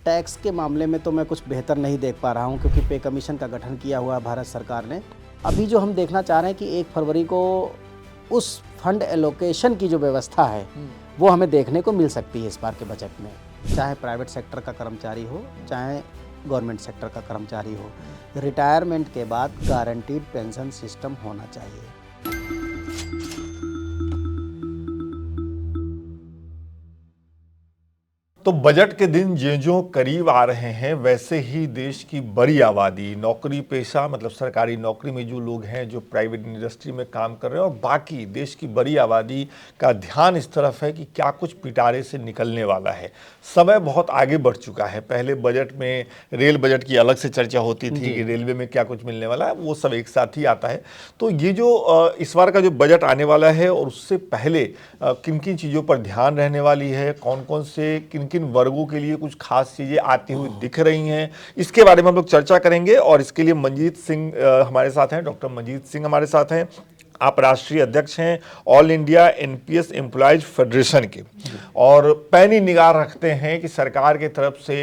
Tax के मामले में तो मैं कुछ बेहतर नहीं देख पा रहा हूं, क्योंकि पे कमीशन का गठन किया हुआ है भारत सरकार ने। अभी जो हम देखना चाह रहे हैं कि 1 फरवरी को उस फंड एलोकेशन की जो व्यवस्था है वो हमें देखने को मिल सकती है इस बार के बजट में। चाहे प्राइवेट सेक्टर का कर्मचारी हो, चाहे गवर्नमेंट सेक्टर का कर्मचारी हो, रिटायरमेंट के बाद गारंटीड पेंशन सिस्टम होना चाहिए। तो बजट के दिन ज्यों-ज्यों करीब आ रहे हैं वैसे ही देश की बड़ी आबादी नौकरी पेशा मतलब सरकारी नौकरी में जो लोग हैं, जो प्राइवेट इंडस्ट्री में काम कर रहे हैं, और बाकी देश की बड़ी आबादी का ध्यान इस तरफ है कि क्या कुछ पिटारे से निकलने वाला है। समय बहुत आगे बढ़ चुका है। पहले बजट में रेल बजट की अलग से चर्चा होती थी कि रेलवे में क्या कुछ मिलने वाला है, वो सब एक साथ ही आता है। तो ये जो इस बार का जो बजट आने वाला है और उससे पहले किन किन चीज़ों पर ध्यान रहने वाली है, कौन कौन से किन वर्गों के लिए कुछ खास चीजें आती हुई दिख रही हैं, इसके बारे में हम लोग चर्चा करेंगे। और इसके लिए मंजीत सिंह हमारे साथ हैं, डॉक्टर मंजीत सिंह हमारे साथ हैं। आप राष्ट्रीय अध्यक्ष हैं all India NPS employees federation के, और पैनी निगाह रखते हैं कि सरकार की तरफ से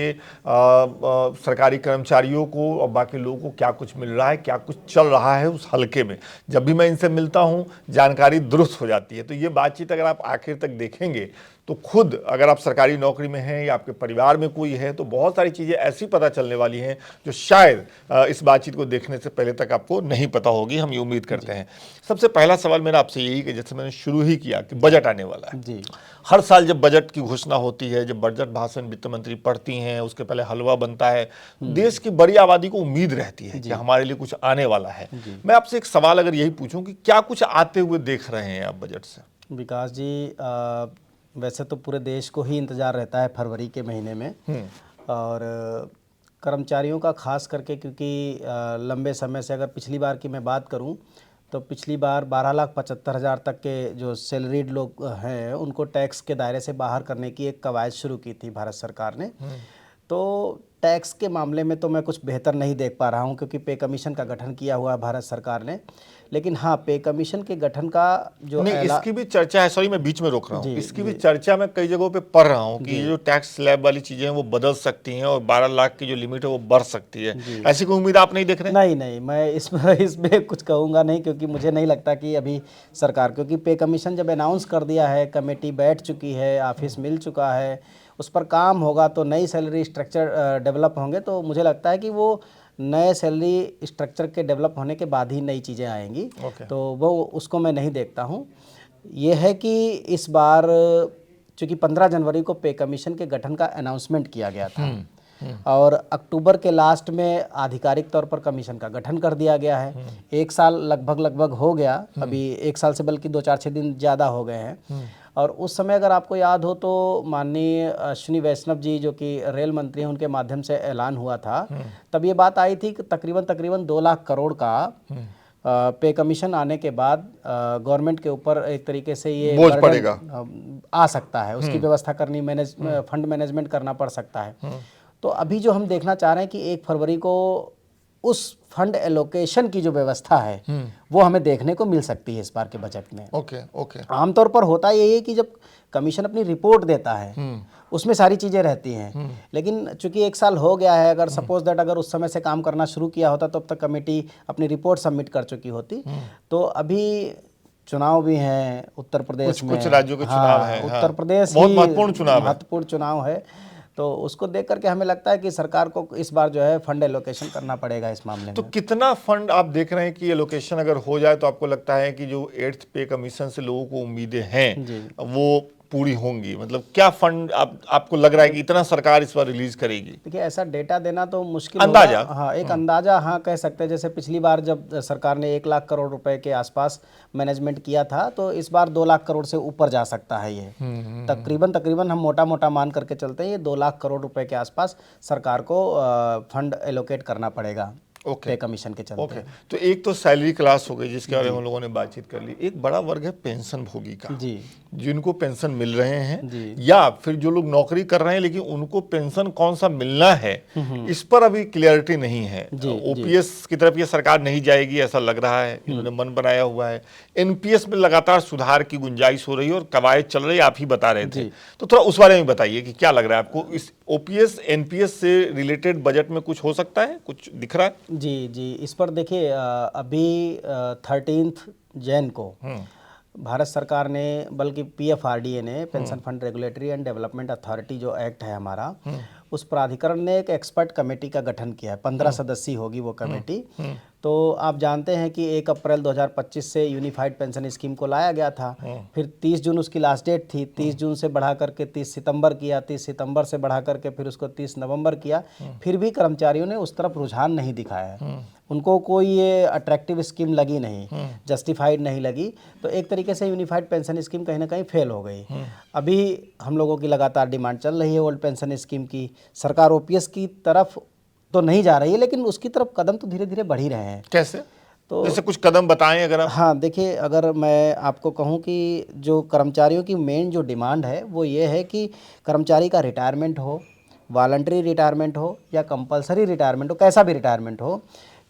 सरकारी कर्मचारियों को और बाकी लोगों को क्या कुछ मिल रहा है, क्या कुछ चल रहा है उस हलके में। जब भी मैं इनसे मिलता हूं जानकारी दुरुस्त हो जाती है। तो ये बातचीत अगर आप आखिर तक देखेंगे तो खुद अगर आप सरकारी नौकरी में हैं या आपके परिवार में कोई है तो बहुत सारी चीज़ें ऐसी पता चलने वाली हैं जो शायद इस बातचीत को देखने से पहले तक आपको नहीं पता होगी, हम ये उम्मीद करते हैं। सबसे पहला सवाल मेरा आपसे यही कि जैसे मैंने शुरू ही किया कि बजट आने वाला है जी। हर साल जब बजट की घोषणा होती है, जब बजट भाषण वित्त मंत्री पढ़ती हैं, उसके पहले हलवा बनता है, देश की बड़ी आबादी को उम्मीद रहती है कि हमारे लिए कुछ आने वाला है। मैं आपसे एक सवाल अगर यही पूछूं कि क्या कुछ आते हुए देख रहे हैं आप बजट से? विकास जी, वैसे तो पूरे देश को ही इंतज़ार रहता है फरवरी के महीने में, और कर्मचारियों का खास करके, क्योंकि लंबे समय से अगर पिछली बार की मैं बात करूं तो पिछली बार 12,75,000 तक के जो सैलरीड लोग हैं उनको टैक्स के दायरे से बाहर करने की एक कवायद शुरू की थी भारत सरकार ने। तो टैक्स के मामले में तो मैं कुछ बेहतर नहीं देख पा रहा हूं, क्योंकि पे कमीशन का गठन किया हुआ है भारत सरकार ने। लेकिन हाँ, पे कमीशन के गठन का जो नहीं, इसकी भी चर्चा है। सॉरी मैं बीच में रोक रहा हूँ। इसकी भी चर्चा मैं कई जगहों पे पढ़ रहा हूँ कि ये जो टैक्स स्लैब वाली चीजें हैं वो बदल सकती हैं और 12 लाख की जो लिमिट है वो बढ़ सकती है। ऐसी कोई उम्मीद आप नहीं देख रहे? नहीं, मैं इसमें कुछ कहूँगा नहीं, क्योंकि मुझे नहीं लगता कि अभी सरकार, क्योंकि पे कमीशन जब अनाउंस कर दिया है, कमेटी बैठ चुकी है, ऑफिस मिल चुका है, उस पर काम होगा तो नई सैलरी स्ट्रक्चर डेवलप होंगे, तो मुझे लगता है कि वो नए सैलरी स्ट्रक्चर के डेवलप होने के बाद ही नई चीज़ें आएंगी। तो वो उसको मैं नहीं देखता हूँ। ये है कि इस बार चूँकि 15 जनवरी को पे कमीशन के गठन का अनाउंसमेंट किया गया था और अक्टूबर के लास्ट में आधिकारिक तौर पर कमीशन का गठन कर दिया गया है। 1 साल लगभग हो गया, अभी 1 साल से बल्कि 2-4-6 दिन ज़्यादा हो गए हैं। और उस समय अगर आपको याद हो तो माननीय अश्विनी वैष्णव जी, जो कि रेल मंत्री हैं, उनके माध्यम से ऐलान हुआ था। तब ये बात आई थी कि तकरीबन 2 लाख करोड़ का पे कमीशन आने के बाद गवर्नमेंट के ऊपर एक तरीके से ये बोझ पड़ेगा, आ सकता है, उसकी व्यवस्था करनी, फंड मैनेजमेंट करना पड़ सकता है। तो अभी जो हम देखना चाह रहे हैं कि 1 फरवरी को उस फंड एलोकेशन की जो व्यवस्था है वो हमें देखने को मिल सकती है इस बार के बजट में। ओके। आमतौर पर होता यही है कि जब कमीशन अपनी रिपोर्ट देता है उसमें सारी चीज़ें रहती हैं, लेकिन चूंकि 1 साल हो गया है, अगर सपोज दैट अगर उस समय से काम करना शुरू किया होता तो अब तक कमेटी अपनी रिपोर्ट सबमिट कर चुकी होती। तो अभी चुनाव भी हैं उत्तर प्रदेश में, कुछ राज्यों के चुनाव हैं, उत्तर प्रदेश बहुत महत्वपूर्ण चुनाव है। तो उसको देख करके हमें लगता है कि सरकार को इस बार जो है फंड एलोकेशन करना पड़ेगा इस मामले में। तो कितना फंड आप देख रहे हैं कि एलोकेशन अगर हो जाए तो आपको लगता है कि जो 8th पे कमीशन से लोगों को उम्मीदें हैं वो पूरी होंगी? मतलब क्या फंड आपको लग रहा है कि इतना सरकार इस बार रिलीज करेगी? देखिए, ऐसा डेटा देना तो मुश्किल अंदाजा होगा। हाँ, एक अंदाजा हाँ कह सकते हैं। जैसे पिछली बार जब सरकार ने 1 लाख करोड़ रुपए के आसपास मैनेजमेंट किया था, तो इस बार 2 लाख करोड़ से ऊपर जा सकता है ये। तकरीबन हम मोटा मान करके चलते हैं, ये 2 लाख करोड़ रुपए के आसपास सरकार को फंड एलोकेट करना पड़ेगा पे कमीशन के चलते। तो एक तो सैलरी क्लास हो गई जिसके बारे में हम लोगों ने बातचीत कर ली। एक बड़ा वर्ग है पेंशन भोगी का, जिनको पेंशन मिल रहे हैं, या फिर जो लोग नौकरी कर रहे हैं लेकिन उनको पेंशन कौन सा मिलना है इस पर अभी क्लियरिटी नहीं है। ओपीएस की तरफ ये सरकार नहीं जाएगी ऐसा लग रहा है, इन्होंने मन बनाया हुआ है। एनपीएस में लगातार सुधार की गुंजाइश हो रही है और कवायद चल रही है, आप ही बता रहे थे। तो थोड़ा उस बारे में बताइए कि क्या लग रहा है आपको, इस ओपीएस एनपीएस से रिलेटेड बजट में कुछ हो सकता है, कुछ दिख रहा है? जी जी, इस पर देखिए अभी 13 जैन को भारत सरकार ने, बल्कि पीएफआरडीए ने, pension fund regulatory and development authority जो एक्ट है हमारा, उस प्राधिकरण ने एक एक्सपर्ट कमेटी का गठन किया है। 15 सदस्यीय होगी वो कमेटी। तो आप जानते हैं कि 1 अप्रैल 2025 से यूनिफाइड पेंशन स्कीम को लाया गया था। फिर 30 जून उसकी लास्ट डेट थी। 30 जून से बढ़ा करके 30 सितंबर किया, 30 सितंबर से बढ़ा करके फिर उसको 30 नवंबर किया। फिर भी कर्मचारियों ने उस तरफ रुझान नहीं दिखाया है। उनको कोई ये अट्रैक्टिव स्कीम लगी नहीं, जस्टिफाइड नहीं लगी। तो एक तरीके से यूनिफाइड पेंशन स्कीम कहीं ना कहीं फेल हो गई। अभी हम लोगों की लगातार डिमांड चल रही है ओल्ड पेंशन स्कीम की। सरकार ओपीएस की तरफ तो नहीं जा रही है, लेकिन उसकी तरफ कदम तो धीरे धीरे बढ़ ही रहे हैं। कैसे? तो जैसे कुछ कदम बताएं अगर आप। हाँ देखिए, अगर मैं आपको कहूँ कि जो कर्मचारियों की मेन जो डिमांड है वो ये है कि कर्मचारी का रिटायरमेंट हो, वॉलंटरी रिटायरमेंट हो या कंपलसरी रिटायरमेंट हो, कैसा भी रिटायरमेंट हो,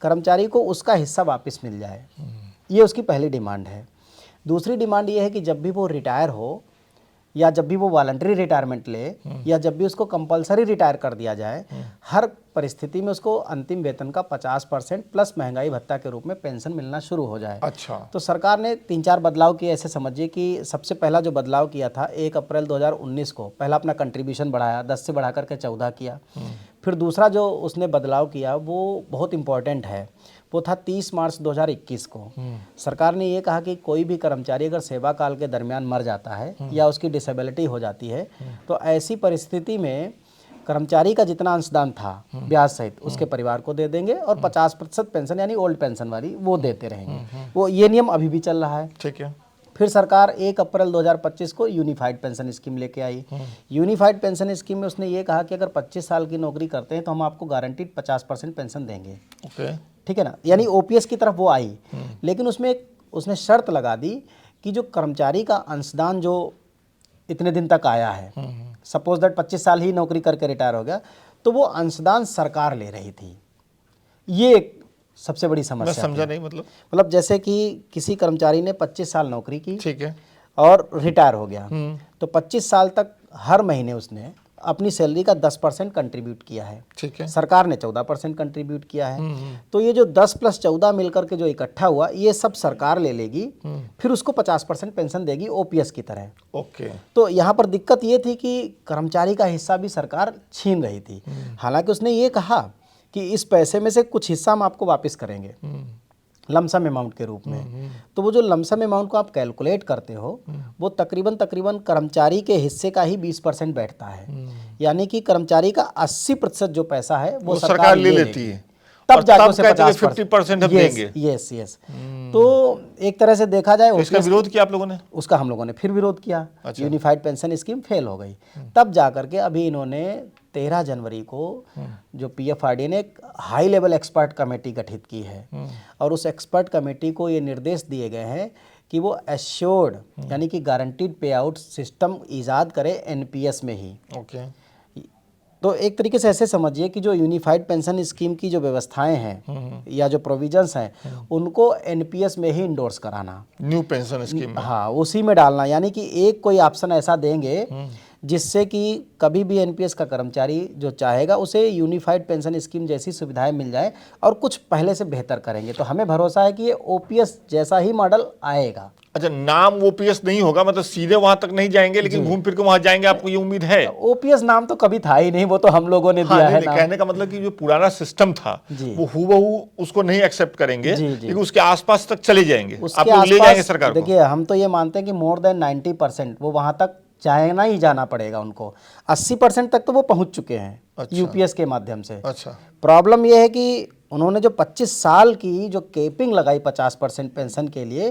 कर्मचारी को उसका हिस्सा वापस मिल जाए। ये उसकी पहली डिमांड है। दूसरी डिमांड ये है कि जब भी वो रिटायर हो या जब भी वो वॉलंटरी रिटायरमेंट ले या जब भी उसको कंपलसरी रिटायर कर दिया जाए, हर परिस्थिति में उसको अंतिम वेतन का 50% प्लस महंगाई भत्ता के रूप में पेंशन मिलना शुरू हो जाए। अच्छा। तो सरकार ने 3-4 बदलाव किए। ऐसे समझिए कि सबसे पहला जो बदलाव किया था 1 अप्रैल 2019 को, पहला अपना कंट्रीब्यूशन बढ़ाया, 10 से बढ़ा करके 14 किया। फिर दूसरा जो उसने बदलाव किया वो बहुत इम्पॉर्टेंट है, वो था 30 मार्च 2021 को। सरकार ने ये कहा कि कोई भी कर्मचारी अगर सेवा काल के दरमियान मर जाता है या उसकी डिसेबिलिटी हो जाती है, तो ऐसी परिस्थिति में कर्मचारी का जितना अंशदान था ब्याज सहित उसके परिवार को दे देंगे और 50% पेंशन यानी ओल्ड पेंशन वाली वो देते रहेंगे। वो ये नियम अभी भी चल रहा है। ठीक है। फिर सरकार 1 अप्रैल 2025 को यूनिफाइड पेंशन स्कीम लेके आई। यूनिफाइड पेंशन स्कीम में उसने ये कहा कि अगर 25 साल की नौकरी करते हैं तो हम आपको गारंटीड 50% पेंशन देंगे। ओके। ठीक है ना, यानी ओपीएस की तरफ वो आई। लेकिन उसमें उसने शर्त लगा दी कि जो कर्मचारी का अंशदान जो इतने दिन तक आया है, सपोज दैट 25 साल ही नौकरी करके रिटायर हो गया, तो वो अंशदान सरकार ले रही थी। ये एक सबसे बड़ी मैं समस्या समझा थी। नहीं, मतलब जैसे कि किसी कर्मचारी ने 25 साल नौकरी की, ठीक है, और रिटायर हो गया, तो 25 साल तक हर महीने उसने अपनी सैलरी का 10% कंट्रीब्यूट किया है। ठीक है। सरकार ने 14% कंट्रीब्यूट किया है। तो ये जो 10 + 14 मिलकर के जो इकट्ठा हुआ, ये सब सरकार ले लेगी, फिर उसको 50% पेंशन देगी ओपीएस की तरह। ओके। तो यहाँ पर दिक्कत ये थी कि कर्मचारी का हिस्सा भी सरकार छीन रही थी। हालांकि उसने ये कहा कि इस पैसे में से कुछ हिस्सा हम आपको वापस करेंगे लमसम अमाउंट के रूप में। तो वो जो लमसम अमाउंट को आप कैलकुलेट करते हो वो तकरीबन कर्मचारी के हिस्से का ही 20% बैठता है। यानी कि कर्मचारी का 80% जो पैसा है वो सरकार ले लेती है। तब जाके उसे 50% हम देंगे। Yes yes. तो एक तरह से देखा जाए, इसका विरोध किया आप लोगों ने? उसका हम लोगों ने फिर विरोध किया। अच्छा। यूनिफाइड पेंशन स्कीम फेल हो गई। तब जाकर के अभी इन्होंने 13 जनवरी को जो पीएफआरडी ने एक हाई लेवल एक्सपर्ट कमेटी गठित की है, और उस एक्सपर्ट कमेटी को ये निर्देश दिए गए हैं कि वो एश्योर्ड यानी कि गारंटीड पे आउट सिस्टम ईजाद करे एनपीएस में ही। ओके। तो एक तरीके से ऐसे समझिए कि जो यूनिफाइड पेंशन स्कीम की जो व्यवस्थाएं हैं या जो प्रोविजंस हैं उनको एनपीएस में ही इंडोर्स कराना, न्यू पेंशन स्कीम। हाँ, उसी में डालना। यानी कि एक कोई ऑप्शन ऐसा देंगे जिससे कि कभी भी एनपीएस का कर्मचारी जो चाहेगा उसे यूनिफाइड पेंशन स्कीम जैसी सुविधाएं मिल जाए, और कुछ पहले से बेहतर करेंगे। तो हमें भरोसा है कि ये ओपीएस जैसा ही मॉडल आएगा। अच्छा, नाम ओपीएस नहीं होगा, मतलब सीधे वहां तक नहीं जाएंगे, लेकिन घूम फिर के वहां जाएंगे, आपको ये उम्मीद है? ओपीएस नाम तो कभी था ही नहीं, वो तो हम लोगों ने हाँ, दिया है नाम। कहने का मतलब कि जो पुराना सिस्टम था वो हूबहू उसको नहीं एक्सेप्ट करेंगे, लेकिन उसके आसपास तक चले जाएंगे, आप लोग ले जाएंगे सरकार को। देखिए, हम तो ये मानते हैं कि मोर देन 90% वो वहां तक जाना ही जाना पड़ेगा उनको। 80% तक तो वो पहुंच चुके हैं। अच्छा। यूपीएस के माध्यम से। अच्छा। प्रॉब्लम ये है कि उन्होंने जो 25 साल की जो केपिंग लगाई 50% पेंशन के लिए,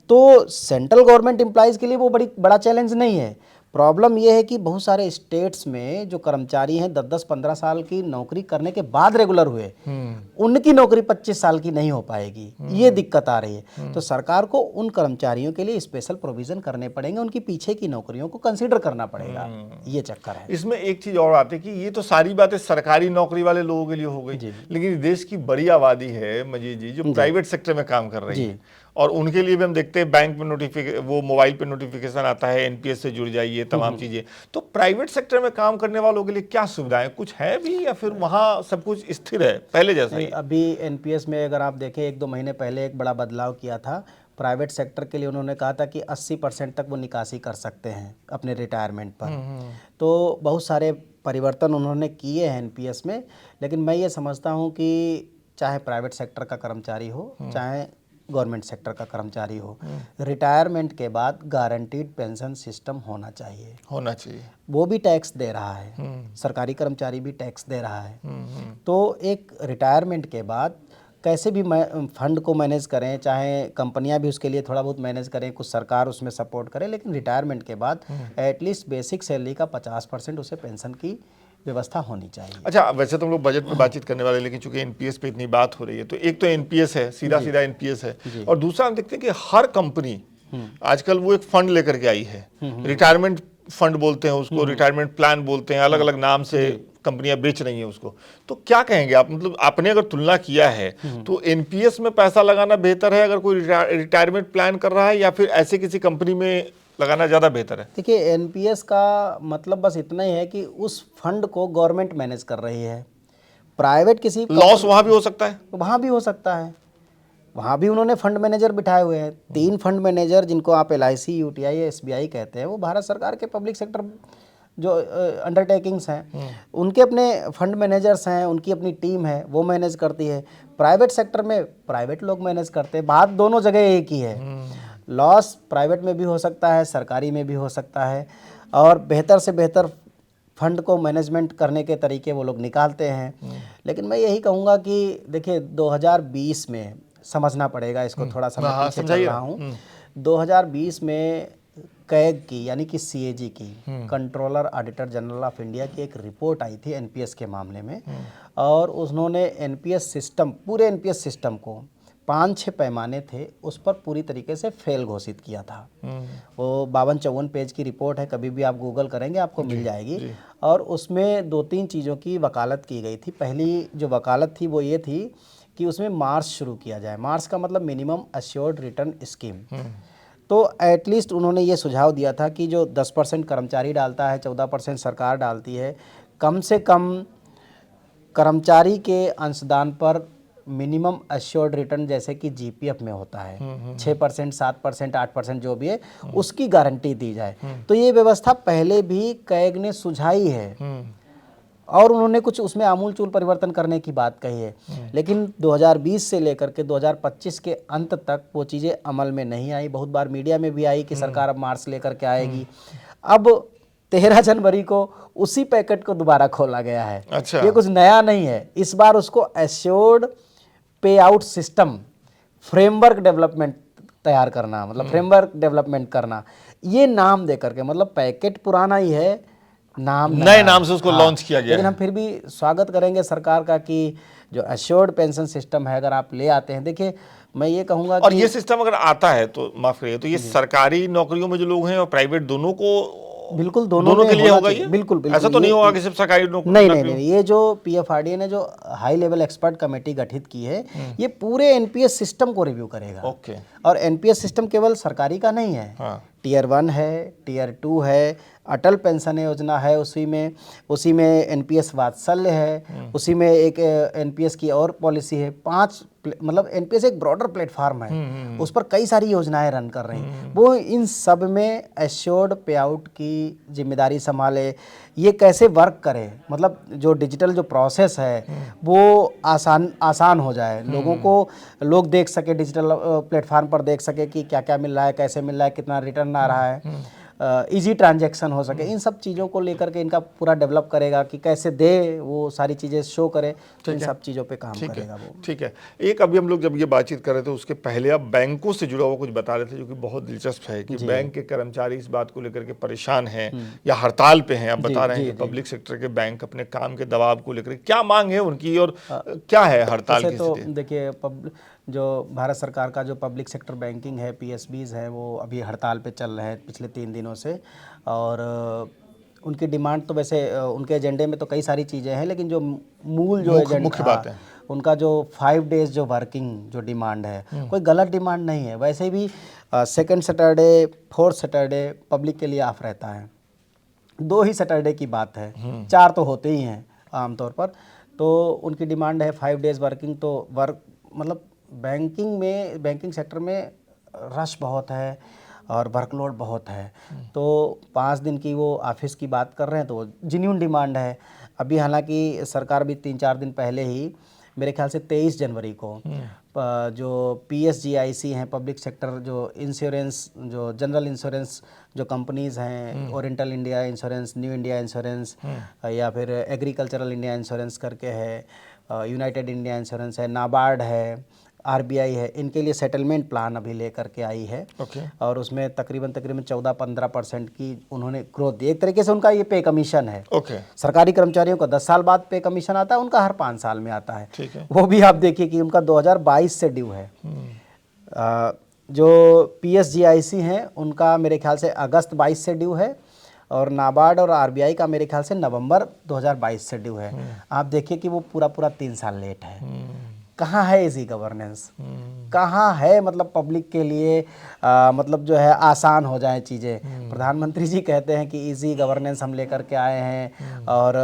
तो सेंट्रल गवर्नमेंट एम्प्लॉइज के लिए वो बड़ा चैलेंज नहीं है। प्रॉब्लम ये है कि बहुत सारे स्टेट्स में जो कर्मचारी हैं 10-15 साल की नौकरी करने के बाद रेगुलर हुए, उनकी नौकरी 25 साल की नहीं हो पाएगी। ये दिक्कत आ रही है। तो सरकार को उन कर्मचारियों के लिए स्पेशल प्रोविजन करने पड़ेंगे, उनकी पीछे की नौकरियों को कंसीडर करना पड़ेगा। ये चक्कर है। इसमें एक चीज और आती है कि ये तो सारी बातें सरकारी नौकरी वाले लोगों के लिए हो गई, लेकिन देश की बड़ी आबादी है मजीद जी जो प्राइवेट सेक्टर में काम कर रही है, और उनके लिए भी हम देखते हैं बैंक में वो मोबाइल पे नोटिफिकेशन आता है, एनपीएस से जुड़ जाइए, तमाम चीजें। तो प्राइवेट सेक्टर में काम करने वालों के लिए क्या सुविधाएं कुछ है भी, या फिर वहां सब कुछ स्थिर है पहले जैसा ही? अभी एनपीएस में अगर आप देखें 1-2 महीने पहले एक बड़ा बदलाव किया था। प्राइवेट सेक्टर के लिए उन्होंने कहा था कि 80% तक वो निकासी कर सकते हैं अपने रिटायरमेंट पर। तो बहुत सारे परिवर्तन उन्होंने किए हैं एनपीएस में। लेकिन मैं ये समझता हूँ कि चाहे प्राइवेट सेक्टर का कर्मचारी हो, चाहे गवर्नमेंट सेक्टर का कर्मचारी हो, रिटायरमेंट के बाद गारंटीड पेंशन सिस्टम होना चाहिए। वो भी टैक्स दे रहा है, सरकारी कर्मचारी भी टैक्स दे रहा है। तो एक रिटायरमेंट के बाद कैसे भी फंड को मैनेज करें, चाहे कंपनियां भी उसके लिए थोड़ा बहुत मैनेज करें, कुछ सरकार उसमें सपोर्ट करे, लेकिन रिटायरमेंट के बाद एटलीस्ट बेसिक सैलरी का 50% उसे पेंशन की व्यवस्था होनी चाहिए। अच्छा, वैसे तो हम लोग बजट पे बातचीत करने वाले, लेकिन चूंकि एनपीएस पे इतनी बात हो रही है, तो एक तो एनपीएस है, सीधा सीधा एनपीएस है, और दूसरा हम देखते हैं कि हर कंपनी आजकल वो एक फंड लेकर के आई है, रिटायरमेंट फंड बोलते हैं उसको, रिटायरमेंट प्लान बोलते हैं, अलग अलग नाम से कंपनियां बेच रही हैं उसको। तो क्या कहेंगे आप, मतलब आपने अगर तुलना किया है तो एनपीएस में पैसा लगाना बेहतर है अगर कोई रिटायरमेंट प्लान कर रहा है, या फिर ऐसे किसी कंपनी में लगाना ज़्यादा बेहतर है? देखिए, एनपीएस का मतलब बस इतना ही है कि उस फंड को गवर्नमेंट मैनेज कर रही है। प्राइवेट किसी लॉस वहाँ भी हो सकता है, वहाँ भी हो सकता है, वहाँ भी उन्होंने फंड मैनेजर बिठाए हुए हैं। 3 फंड मैनेजर जिनको आप एलआईसी, यूटीआई या एसबीआई कहते हैं, वो भारत सरकार के पब्लिक सेक्टर जो अंडरटेकिंग्स हैं, उनके अपने फंड मैनेजर्स हैं, उनकी अपनी टीम है, वो मैनेज करती है। प्राइवेट सेक्टर में प्राइवेट लोग मैनेज करते हैं। बात दोनों जगह एक ही है। लॉस प्राइवेट में भी हो सकता है, सरकारी में भी हो सकता है, और बेहतर से बेहतर फंड को मैनेजमेंट करने के तरीके वो लोग निकालते हैं। लेकिन मैं यही कहूँगा कि देखिए 2020 में समझना पड़ेगा इसको, थोड़ा सा मैं पीछे चल रहा हूँ। 2020 में कैग की, यानी कि सीएजी की, controller auditor general of India की एक रिपोर्ट आई थी एनपीएस के मामले में, और उन्होंने एनपीएस सिस्टम, पूरे एनपीएस सिस्टम को 5-6 पैमाने थे उस पर पूरी तरीके से फेल घोषित किया था। वो 52-54 पेज की रिपोर्ट है, कभी भी आप गूगल करेंगे आपको मिल जाएगी। और उसमें 2-3 चीज़ों की वकालत की गई थी। पहली जो वकालत थी वो ये थी कि उसमें मार्च शुरू किया जाए। मार्च का मतलब मिनिमम एश्योर्ड रिटर्न स्कीम। तो एटलीस्ट उन्होंने ये सुझाव दिया था कि जो 10% कर्मचारी डालता है, 14% सरकार डालती है, कम से कम कर्मचारी के अंशदान पर मिनिमम एश्योर्ड रिटर्न, जैसे कि जीपीएफ में होता है 6%, 7%, 8% जो भी है, उसकी गारंटी दी जाए। तो ये व्यवस्था पहले भी कैग ने सुझाई है, और उन्होंने कुछ उसमें आमूलचूल परिवर्तन करने की बात कही है। लेकिन 2020 से लेकर के 2025 के अंत तक वो चीज़ें अमल में नहीं आई। बहुत बार मीडिया में भी आई कि सरकार अब मार्च लेकर के आएगी। अब 13 जनवरी को उसी पैकेट को दोबारा खोला गया है। अच्छा। ये कुछ नया नहीं है। इस बार उसको एश्योर्ड पे आउट सिस्टम फ्रेमवर्क डेवलपमेंट तैयार करना, मतलब फ्रेमवर्क डेवलपमेंट करना, ये नाम दे करके, मतलब पैकेट पुराना ही है, नाम नए नाम से उसको लॉन्च किया गया। लेकिन हम फिर भी स्वागत करेंगे सरकार का कि जो एश्योर्ड पेंशन सिस्टम है अगर आप ले आते हैं। देखिए, मैं ये कहूँगा और कि ये सिस्टम अगर आता है तो माफ करिए, तो ये सरकारी नौकरियों में जो लोग हैं और प्राइवेट दोनों को, बिल्कुल दोनों के लिए होगा ये? बिल्कुल ऐसा तो नहीं होगा कि सिर्फ सरकारी नौकरी? नहीं, ये जो पीएफआरडीए ने जो हाई लेवल एक्सपर्ट कमेटी गठित की है, ये पूरे एनपीएस सिस्टम को रिव्यू करेगा। ओके। और एनपीएस सिस्टम केवल सरकारी का नहीं है, टियर 1 है, टियर 2 है, अटल पेंशन योजना है, उसी में एनपीएस वात्सल्य है, उसी में एक एनपीएस की और पॉलिसी है। 5 मतलब एनपीएस एक ब्रॉडर प्लेटफार्म है, उस पर कई सारी योजनाएं रन कर रही हैं। वो इन सब में एश्योर्ड पे आउट की जिम्मेदारी संभाले, ये कैसे वर्क करे, मतलब जो डिजिटल जो प्रोसेस है वो आसान हो जाए, लोगों को, लोग देख सके, डिजिटल प्लेटफार्म पर देख सके कि क्या क्या मिल रहा है, कैसे मिल रहा है, कितना रिटर्न आ रहा है, इजी ट्रांजैक्शन हो सके। इन सब चीज़ों को लेकर के इनका पूरा डेवलप करेगा कि कैसे दे, वो सारी चीज़ें शो करे, तो इन सब चीज़ों पे काम करेगा वो। ठीक है। एक अभी हम लोग जब ये बातचीत कर रहे थे उसके पहले आप बैंकों से जुड़ा हुआ कुछ बता रहे थे, जो कि बहुत दिलचस्प है कि बैंक के कर्मचारी इस बात को लेकर के परेशान हैं या हड़ताल पे हैं। आप बता रहे हैं कि पब्लिक सेक्टर के बैंक अपने काम के दबाव को लेकर, क्या मांग है उनकी और क्या है हड़ताल की? तो देखिए, जो भारत सरकार का जो पब्लिक सेक्टर बैंकिंग है, पीएसबीज है, वो अभी हड़ताल पे चल रहे हैं पिछले 3 दिनों से। और उनकी डिमांड तो वैसे उनके एजेंडे में तो कई सारी चीज़ें हैं, लेकिन जो मूल जो एजेंडा, मुख्य बात है, उनका जो 5 डेज जो वर्किंग जो डिमांड है कोई गलत डिमांड नहीं है। वैसे भी second Saturday, fourth Saturday public के लिए ऑफ रहता है। 2 ही सैटरडे की बात है, 4 तो होते ही हैं आमतौर पर। तो उनकी डिमांड है 5 डेज वर्किंग। तो वर्क मतलब बैंकिंग सेक्टर में रश बहुत है और वर्कलोड बहुत है। तो 5 दिन की वो ऑफिस की बात कर रहे हैं, तो वो जेन्युइन डिमांड है। अभी हालांकि सरकार भी 3-4 दिन पहले ही, मेरे ख्याल से 23 जनवरी को जो PSGIC हैं, पब्लिक सेक्टर जो इंश्योरेंस, जो जनरल इंश्योरेंस जो कंपनीज़ हैं, oriental India insurance, new India insurance, या फिर एग्रीकल्चरल इंडिया इंश्योरेंस करके है, यूनाइटेड इंडिया इंश्योरेंस है, नाबार्ड है, RBI है, इनके लिए सेटलमेंट प्लान अभी लेकर के आई है। और उसमें तकरीबन 14-15% की उन्होंने ग्रोथ दी। एक तरीके से उनका ये पे कमीशन है। सरकारी कर्मचारियों का 10 साल बाद पे कमीशन आता है, उनका हर 5 साल में आता है। वो भी आप देखिए कि उनका 2022 से ड्यू है। जो PSGIC हैं उनका मेरे ख्याल से अगस्त 22 से ड्यू है, और नाबार्ड और RBI का मेरे ख्याल से नवंबर 2022 से ड्यू है। आप देखिए कि वो पूरा 3 साल लेट है। कहाँ है इजी गवर्नेंस, कहाँ है मतलब पब्लिक के लिए मतलब जो है आसान हो जाए चीज़ें। प्रधानमंत्री जी कहते हैं कि इजी गवर्नेंस हम लेकर के आए हैं, और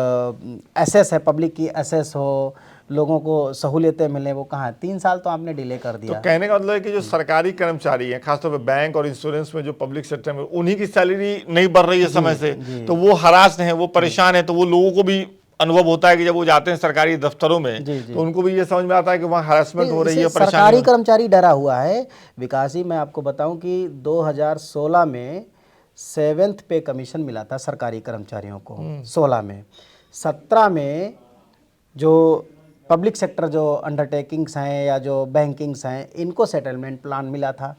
एसेस है, पब्लिक की एसेस हो, लोगों को सहूलियतें मिले, वो कहाँ है? 3 साल तो आपने डिले कर दिया। तो कहने का मतलब है कि जो सरकारी कर्मचारी हैं, खासतौर पर बैंक और इंश्योरेंस में जो पब्लिक सेक्टर में, उन्हीं की सैलरी नहीं बढ़ रही है समय से, तो वो हरास हैं, वो परेशान है। तो वो लोगों को भी अनुभव होता है कि जब वो जाते हैं सरकारी दफ्तरों में, तो उनको भी ये समझ में आता है कि वहाँ हरासमेंट हो रही है, परेशानी। सरकारी कर्मचारी डरा हुआ है। विकास जी, मैं आपको बताऊं कि 2016 में 7th पे कमीशन मिला था सरकारी कर्मचारियों को, 16 में। 17 में जो पब्लिक सेक्टर जो अंडरटेकिंग्स हैं या जो बैंकिंग्स हैं, इनको सेटलमेंट प्लान मिला था।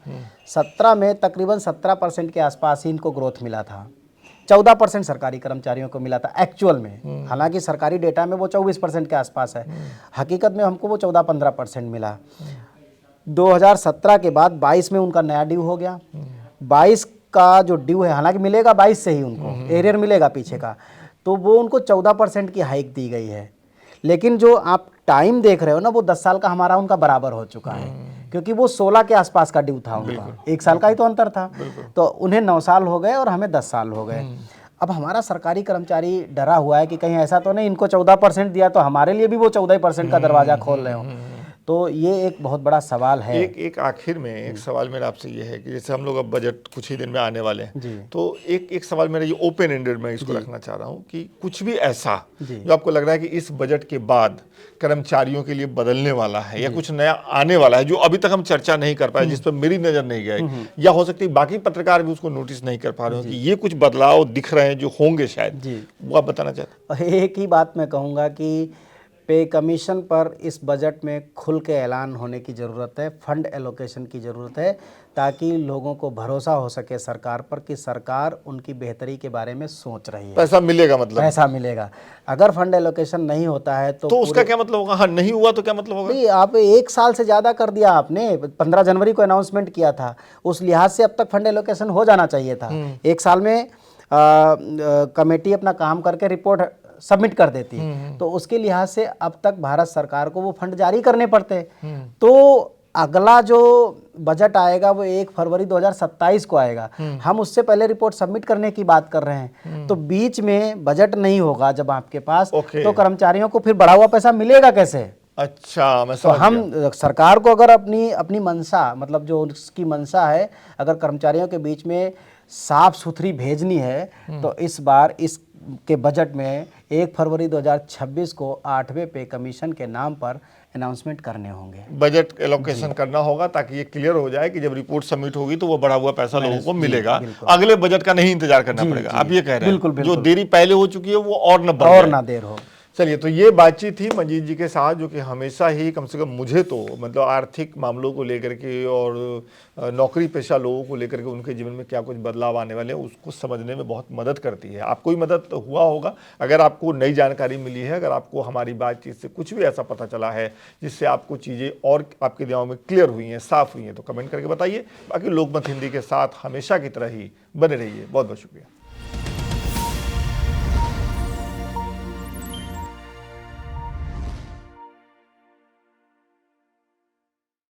17 में तकरीबन 17% के आसपास ही इनको ग्रोथ मिला था। 14% सरकारी कर्मचारियों को मिला था एक्चुअल में। हालांकि सरकारी डेटा में वो 24% के आसपास है, हकीकत में हमको वो 14-15% मिला। 2017 के बाद 22 में उनका नया ड्यू हो गया। 22 का जो ड्यू है, हालांकि मिलेगा 22 से ही, उनको एरियर मिलेगा पीछे का, तो वो उनको 14% की हाइक दी गई है। लेकिन जो आप टाइम देख रहे हो ना, वो 10 साल का हमारा उनका बराबर हो चुका है, क्योंकि वो 16 के आसपास का ड्यू था उनका। 1 साल का ही तो अंतर था। तो उन्हें 9 साल हो गए और हमें 10 साल हो गए। अब हमारा सरकारी कर्मचारी डरा हुआ है कि कहीं ऐसा तो नहीं इनको 14% दिया तो हमारे लिए भी वो 14% का दरवाजा खोल रहे हो। तो ये एक बहुत बड़ा सवाल है। एक आखिर में एक सवाल मेरा आपसे ये है कि जैसे हम लोग अब बजट कुछ ही दिन में आने वाले हैं, तो एक सवाल मेरा ये ओपन एंडेड मैं इसको रखना चाह रहा हूँ कि कुछ भी ऐसा जो आपको लग रहा है कि इस बजट के बाद कर्मचारियों के लिए बदलने वाला है, या कुछ नया आने वाला है जो अभी तक हम चर्चा नहीं कर पाए, जिस पर मेरी नजर नहीं गई, या हो सकती है बाकी पत्रकार भी उसको नोटिस नहीं कर पा रहे हो कि ये कुछ बदलाव दिख रहे हैं जो होंगे शायद, वो आप बताना चाहते हैं? एक ही बात मैं कहूँगा कि पे कमीशन पर इस बजट में खुल के ऐलान होने की ज़रूरत है, फंड एलोकेशन की ज़रूरत है, ताकि लोगों को भरोसा हो सके सरकार पर कि सरकार उनकी बेहतरी के बारे में सोच रही है। पैसा मिलेगा, मतलब पैसा मिलेगा। अगर फंड एलोकेशन नहीं होता है तो उसका क्या मतलब होगा? हाँ, नहीं हुआ तो क्या मतलब होगा? नहीं, आप 1 साल से ज़्यादा कर दिया आपने, 15 जनवरी को अनाउंसमेंट किया था, उस लिहाज से अब तक फंड एलोकेशन हो जाना चाहिए था। 1 साल में कमेटी अपना काम करके रिपोर्ट सबमिट कर देती, तो उसके लिहाज से अब तक भारत सरकार को वो फंड जारी करने पड़ते। तो अगला जो बजट आएगा वो 1 फरवरी 2027 को आएगा। हम उससे पहले रिपोर्ट सबमिट करने की बात कर रहे हैं। तो बीच में बजट नहीं होगा जब आपके पास, तो कर्मचारियों को फिर बढ़ा हुआ पैसा मिलेगा कैसे? अच्छा, मैं तो हम सरकार को अगर अपनी मंशा, मतलब जो उसकी मंशा है, अगर कर्मचारियों के बीच में साफ सुथरी भेजनी है, तो इस बार इसके बजट में 1 फरवरी 2026 को 8वें पे कमीशन के नाम पर अनाउंसमेंट करने होंगे, बजट एलोकेशन करना होगा, ताकि ये क्लियर हो जाए कि जब रिपोर्ट सबमिट होगी तो वो बढ़ा हुआ पैसा लोगों को मिलेगा, अगले बजट का नहीं इंतजार करना पड़ेगा। आप ये कह रहे हैं जो देरी पहले हो चुकी है वो और न देर हो। चलिए, तो ये बातचीत थी मंजीत जी के साथ, जो कि हमेशा ही कम से कम मुझे तो मतलब आर्थिक मामलों को लेकर के और नौकरी पेशा लोगों को लेकर के उनके जीवन में क्या कुछ बदलाव आने वाले हैं उसको समझने में बहुत मदद करती है। आपको भी मदद हुआ होगा अगर आपको नई जानकारी मिली है, अगर आपको हमारी बातचीत से कुछ भी ऐसा पता चला है जिससे आपको चीज़ें और आपके दिमाग में क्लियर हुई हैं, साफ़ हुई हैं, तो कमेंट करके बताइए। बाकी लोकमत हिंदी के साथ हमेशा की तरह ही बने रहिए। बहुत बहुत शुक्रिया।